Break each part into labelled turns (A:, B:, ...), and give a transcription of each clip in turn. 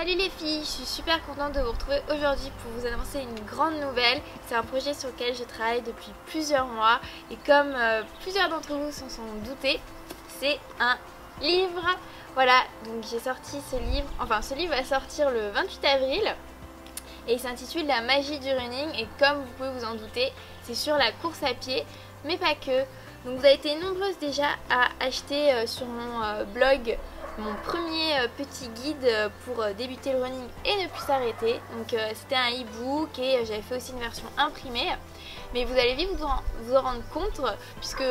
A: Salut les filles, je suis super contente de vous retrouver aujourd'hui pour vous annoncer une grande nouvelle. C'est un projet sur lequel je travaille depuis plusieurs mois et comme plusieurs d'entre vous s'en sont doutés, c'est un livre. Voilà, donc j'ai sorti ce livre, ce livre va sortir le 28 avril et il s'intitule La magie du running et comme vous pouvez vous en douter, c'est sur la course à pied, mais pas que. Donc vous avez été nombreuses déjà à acheter sur mon blog mon premier petit guide pour débuter le running et ne plus s'arrêter. Donc c'était un e-book et j'avais fait aussi une version imprimée. Mais vous allez vite vous en rendre compte puisque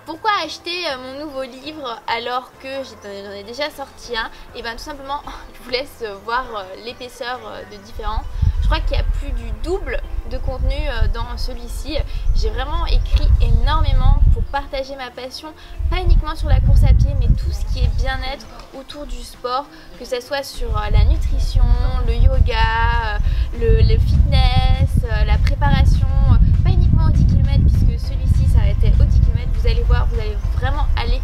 A: pourquoi acheter mon nouveau livre alors que j'en ai déjà sorti un? Et bien tout simplement je vous laisse voir l'épaisseur de différents. Je crois qu'il y a plus du double de contenu dans celui-ci. J'ai vraiment écrit énormément pour partager ma passion, pas uniquement sur la course à pied, mais tout ce qui est bien-être autour du sport, que ce soit sur la nutrition, le yoga, le fitness, la préparation, pas uniquement aux 10 km puisque celui-ci s'arrêtait aux 10 km. Vous allez voir, vous allez vraiment aller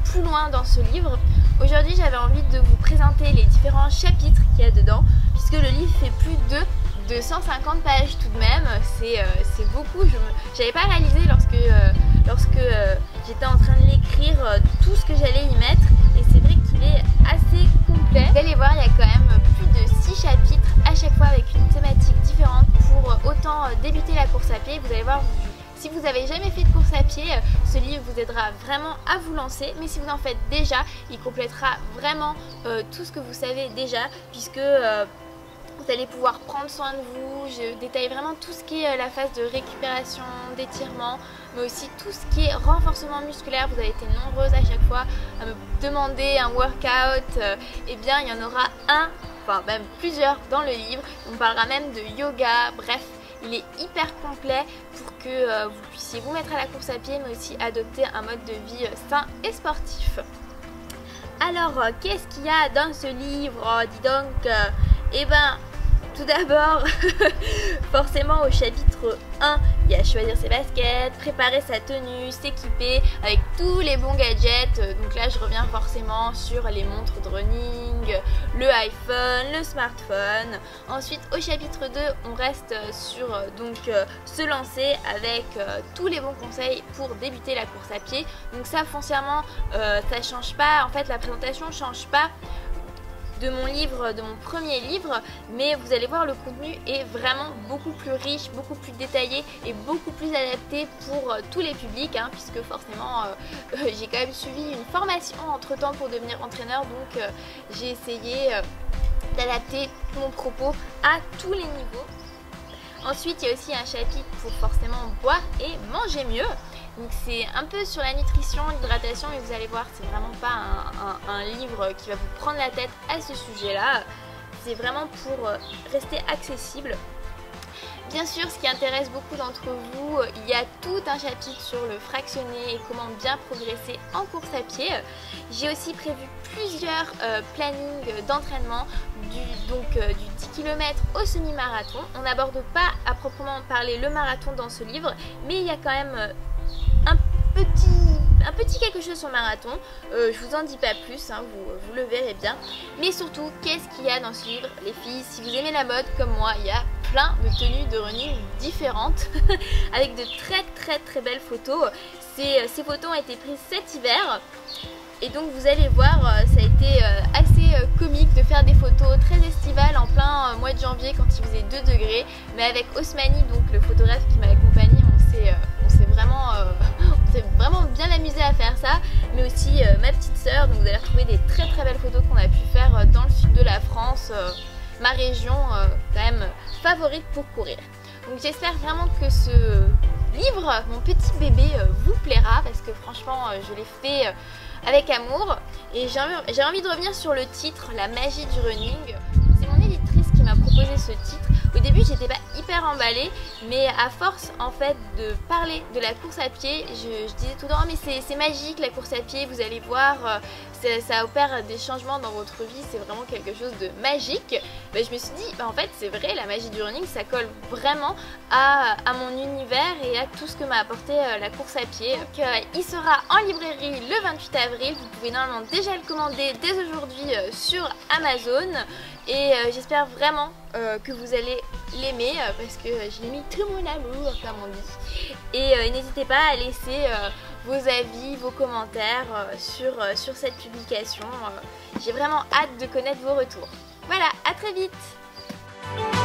A: plus loin dans ce livre. Aujourd'hui, j'avais envie de vous présenter les différents chapitres qu'il y a dedans, puisque le livre fait plus de 250 pages tout de même, c'est beaucoup. J'avais pas réalisé lorsque j'étais en train de l'écrire tout ce que j'allais y mettre et c'est vrai qu'il est assez complet. Vous allez voir, il y a quand même plus de 6 chapitres à chaque fois avec une thématique différente pour autant débuter la course à pied. Vous allez voir, si vous n'avez jamais fait de course à pied, ce livre vous aidera vraiment à vous lancer. Mais si vous en faites déjà, il complétera vraiment tout ce que vous savez déjà puisque vous allez pouvoir prendre soin de vous. Je détaille vraiment tout ce qui est la phase de récupération, d'étirement, mais aussi tout ce qui est renforcement musculaire. Vous avez été nombreuses à chaque fois à me demander un workout. Eh bien, il y en aura un, enfin même plusieurs dans le livre. On parlera même de yoga, bref. Il est hyper complet pour que vous puissiez vous mettre à la course à pied, mais aussi adopter un mode de vie sain et sportif. Alors, qu'est-ce qu'il y a dans ce livre? Dis donc, eh ben, tout d'abord, forcément au chapitre 1, il y a choisir ses baskets, préparer sa tenue, s'équiper avec tous les bons gadgets. Donc là, je reviens forcément sur les montres de running, le iPhone, le smartphone. Ensuite, au chapitre 2, on reste sur se lancer avec tous les bons conseils pour débuter la course à pied. Donc ça, foncièrement, ça change pas. En fait, la présentation ne change pas de mon livre, de mon premier livre, mais vous allez voir, le contenu est vraiment beaucoup plus riche, beaucoup plus détaillé et beaucoup plus adapté pour tous les publics, puisque forcément j'ai quand même suivi une formation entre temps pour devenir entraîneur, donc j'ai essayé d'adapter mon propos à tous les niveaux. Ensuite, il y a aussi un chapitre pour forcément boire et manger mieux. Donc c'est un peu sur la nutrition, l'hydratation, mais vous allez voir, c'est vraiment pas un livre qui va vous prendre la tête à ce sujet-là. C'est vraiment pour rester accessible. Bien sûr, ce qui intéresse beaucoup d'entre vous, il y a tout un chapitre sur le fractionné et comment bien progresser en course à pied. J'ai aussi prévu plusieurs plannings d'entraînement du 10 km au semi-marathon. On n'aborde pas à proprement parler le marathon dans ce livre, mais il y a quand même un petit quelque chose sur le marathon. Je vous en dis pas plus, vous le verrez bien. Mais surtout, qu'est-ce qu'il y a dans ce livre, les filles? Si vous aimez la mode comme moi, il y a plein de tenues de running différentes avec de très belles photos. Ces photos ont été prises cet hiver et donc vous allez voir, ça a été assez comique de faire des photos très estivales en plein mois de janvier quand il faisait 2 degrés. Mais avec Osmani, donc le photographe qui m'a accompagné, on s'est vraiment bien amusé à faire ça, mais aussi ma petite sœur. Donc vous allez retrouver des très belles photos qu'on a pu faire dans le sud de la France, ma région quand même favorite pour courir. Donc j'espère vraiment que ce livre, mon petit bébé, vous plaira parce que franchement je l'ai fait avec amour et j'ai envie de revenir sur le titre, La magie du running. C'est mon éditrice qui m'a proposé ce titre. Au début j'étais pas hyper emballée, mais à force en fait de parler de la course à pied, je disais tout le temps mais c'est magique la course à pied, vous allez voir, ça opère des changements dans votre vie, c'est vraiment quelque chose de magique. Je me suis dit, en fait c'est vrai, la magie du running ça colle vraiment à mon univers et à tout ce que m'a apporté la course à pied. Donc il sera en librairie le 28 avril, vous pouvez normalement déjà le commander dès aujourd'hui sur Amazon et j'espère vraiment que vous allez l'aimer parce que je l'ai mis tout mon amour comme on dit. Et n'hésitez pas à laisser vos avis, vos commentaires sur cette publication. J'ai vraiment hâte de connaître vos retours. Voilà, à très vite!